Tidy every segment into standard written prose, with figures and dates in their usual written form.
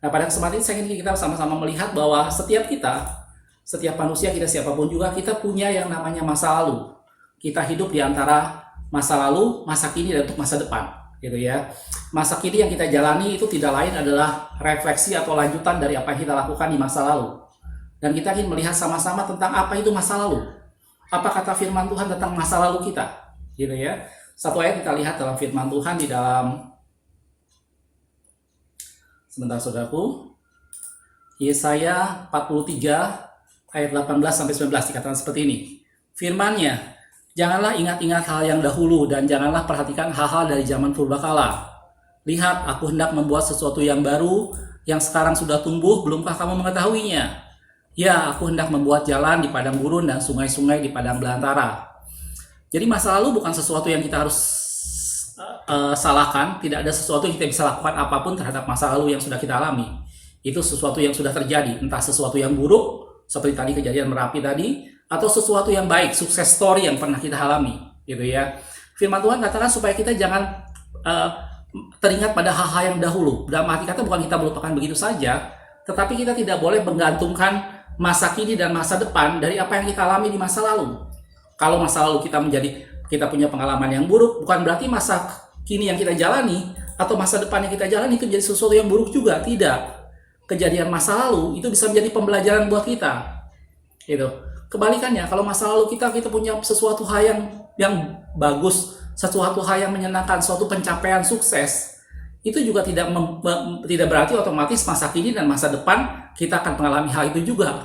Nah, pada kesempatan ini saya ingin kita sama-sama melihat bahwa setiap manusia kita siapapun juga, kita punya yang namanya masa lalu. Kita hidup di antara masa lalu, masa kini, dan untuk masa depan, gitu ya. Masa kini yang kita jalani itu tidak lain adalah refleksi atau lanjutan dari apa yang kita lakukan di masa lalu. Dan kita ingin melihat sama-sama tentang apa itu masa lalu. Apa kata firman Tuhan tentang masa lalu kita, gitu ya. Satu ayat kita lihat dalam firman Tuhan di dalam, sebentar saudaraku, Yesaya 43 ayat 18-19 dikatakan seperti ini. Firman-Nya, janganlah ingat-ingat hal yang dahulu dan janganlah perhatikan hal-hal dari zaman purbakala. Lihat, aku hendak membuat sesuatu yang baru, yang sekarang sudah tumbuh, belumkah kamu mengetahuinya? Ya, aku hendak membuat jalan di padang gurun dan sungai-sungai di padang belantara. Jadi masa lalu bukan sesuatu yang kita harus salahkan. Tidak ada sesuatu yang kita bisa lakukan apapun terhadap masa lalu yang sudah kita alami. Itu sesuatu yang sudah terjadi, entah sesuatu yang buruk seperti tadi kejadian Merapi tadi, atau sesuatu yang baik, sukses story yang pernah kita alami, gitu ya. Firman Tuhan katakan supaya kita jangan teringat pada hal-hal yang dahulu. Dalam arti kata bukan kita melupakan begitu saja, tetapi kita tidak boleh menggantungkan masa kini dan masa depan dari apa yang kita alami di masa lalu. Kalau masa lalu kita punya pengalaman yang buruk, bukan berarti masa kini yang kita jalani atau masa depan yang kita jalani itu jadi sesuatu yang buruk juga, tidak. Kejadian masa lalu itu bisa menjadi pembelajaran buat kita, gitu. Kebalikannya, kalau masa lalu kita punya sesuatu hal yang bagus, sesuatu hal yang menyenangkan, suatu pencapaian sukses, itu juga tidak berarti otomatis masa kini dan masa depan kita akan mengalami hal itu juga.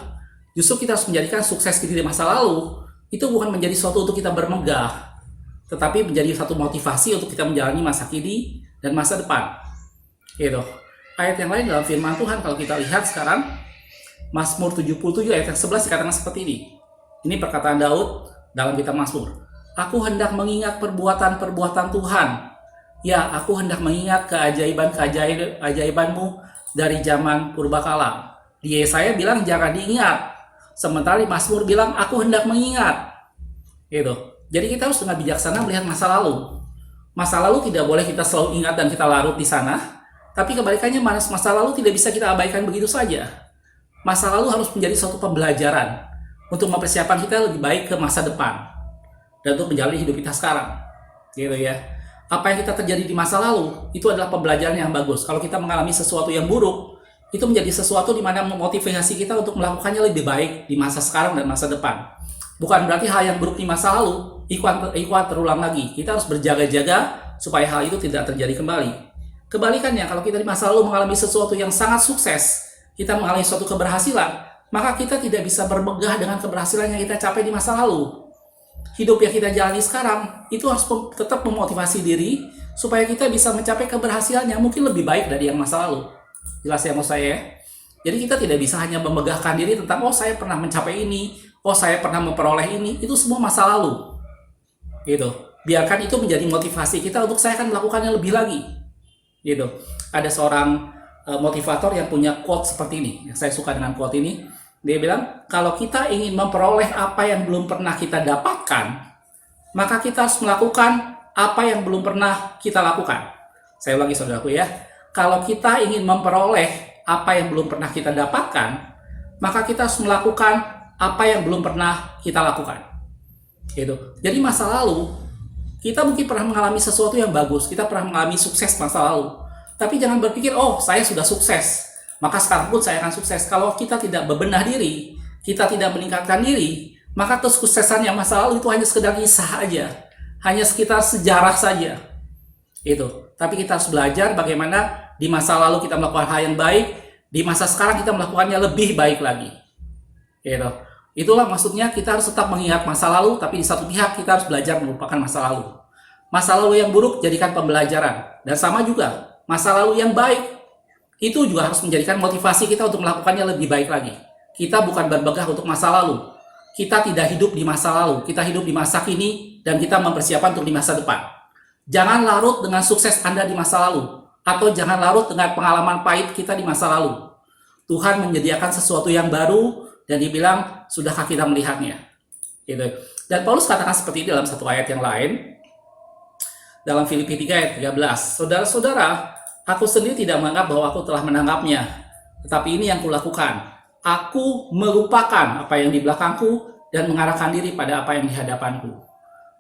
Justru kita harus menjadikan sukses kita di masa lalu itu bukan menjadi suatu untuk kita bermegah, tetapi menjadi satu motivasi untuk kita menjalani masa kini dan masa depan, gitu. Ayat yang lain dalam firman Tuhan kalau kita lihat sekarang, Mazmur 77 ayat yang 11 dikatakan seperti ini. Ini perkataan Daud dalam kitab Mazmur. Aku hendak mengingat perbuatan-perbuatan Tuhan. Ya, aku hendak mengingat keajaiban-keajaiban-mu dari zaman purbakala. Di Yesaya bilang jangan diingat. Sementara di Mazmur bilang aku hendak mengingat. Gitu. Jadi kita harus dengan bijaksana melihat masa lalu. Masa lalu tidak boleh kita selalu ingat dan kita larut di sana. Tapi kebalikannya masa lalu tidak bisa kita abaikan begitu saja. Masa lalu harus menjadi suatu pembelajaran untuk mempersiapkan kita lebih baik ke masa depan dan untuk menjalani hidup kita sekarang, gitu ya. Apa yang kita terjadi di masa lalu itu adalah pembelajaran yang bagus. Kalau kita mengalami sesuatu yang buruk, itu menjadi sesuatu di mana memotivasi kita untuk melakukannya lebih baik di masa sekarang dan masa depan. Bukan berarti hal yang buruk di masa lalu ikut terulang lagi. Kita harus berjaga-jaga supaya hal itu tidak terjadi kembali. Kebalikannya, kalau kita di masa lalu mengalami sesuatu yang sangat sukses, kita mengalami suatu keberhasilan, maka kita tidak bisa bermegah dengan keberhasilan yang kita capai di masa lalu. Hidup yang kita jalani sekarang, itu harus tetap memotivasi diri, supaya kita bisa mencapai keberhasilan yang mungkin lebih baik dari yang masa lalu. Jelas ya maksud saya? Jadi kita tidak bisa hanya memegahkan diri tentang, oh saya pernah mencapai ini, oh saya pernah memperoleh ini, itu semua masa lalu. Gitu. Biarkan itu menjadi motivasi kita untuk saya akan melakukannya lebih lagi. Gitu. Ada seorang motivator yang punya quote seperti ini. Saya suka dengan quote ini. Dia bilang, kalau kita ingin memperoleh apa yang belum pernah kita dapatkan, maka kita harus melakukan apa yang belum pernah kita lakukan. Saya ulangi saudaraku ya. Kalau kita ingin memperoleh apa yang belum pernah kita dapatkan, maka kita harus melakukan apa yang belum pernah kita lakukan. Gitu. Jadi masa lalu kita mungkin pernah mengalami sesuatu yang bagus, kita pernah mengalami sukses masa lalu. Tapi jangan berpikir, oh saya sudah sukses, maka sekarang pun saya akan sukses. Kalau kita tidak bebenah diri, kita tidak meningkatkan diri, maka kesuksesan yang masa lalu itu hanya sekedar kisah aja, hanya sekitar sejarah saja. Itu. Tapi kita harus belajar bagaimana di masa lalu kita melakukan hal yang baik, di masa sekarang kita melakukannya lebih baik lagi. Gitu. Itulah maksudnya kita harus tetap mengingat masa lalu, tapi di satu pihak kita harus belajar melupakan masa lalu. Masa lalu yang buruk jadikan pembelajaran. Dan sama juga, masa lalu yang baik itu juga harus menjadikan motivasi kita untuk melakukannya lebih baik lagi. Kita bukan bermegah untuk masa lalu. Kita tidak hidup di masa lalu, kita hidup di masa kini dan kita mempersiapkan untuk di masa depan. Jangan larut dengan sukses Anda di masa lalu, atau jangan larut dengan pengalaman pahit kita di masa lalu. Tuhan menyediakan sesuatu yang baru dan dibilang, sudahkah kita melihatnya? Gitu. Dan Paulus katakan seperti ini dalam satu ayat yang lain, dalam Filipi 3 ayat 13. Saudara-saudara, aku sendiri tidak menganggap bahwa aku telah menanggapnya, Tetapi ini yang kulakukan. Aku melupakan apa yang di belakangku dan mengarahkan diri pada apa yang di hadapanku.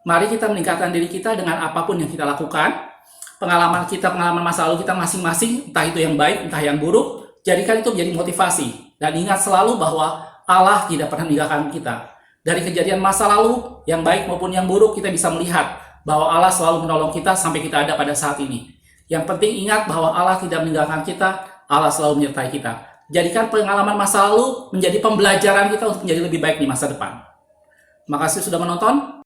Mari kita meningkatkan diri kita dengan apapun yang kita lakukan. Pengalaman kita, pengalaman masa lalu kita masing-masing, entah itu yang baik, entah yang buruk, jadikan itu menjadi motivasi. Dan ingat selalu bahwa Allah tidak pernah meninggalkan kita. Dari kejadian masa lalu, yang baik maupun yang buruk, kita bisa melihat bahwa Allah selalu menolong kita sampai kita ada pada saat ini. Yang penting ingat bahwa Allah tidak meninggalkan kita, Allah selalu menyertai kita. Jadikan pengalaman masa lalu menjadi pembelajaran kita untuk menjadi lebih baik di masa depan. Terima kasih sudah menonton.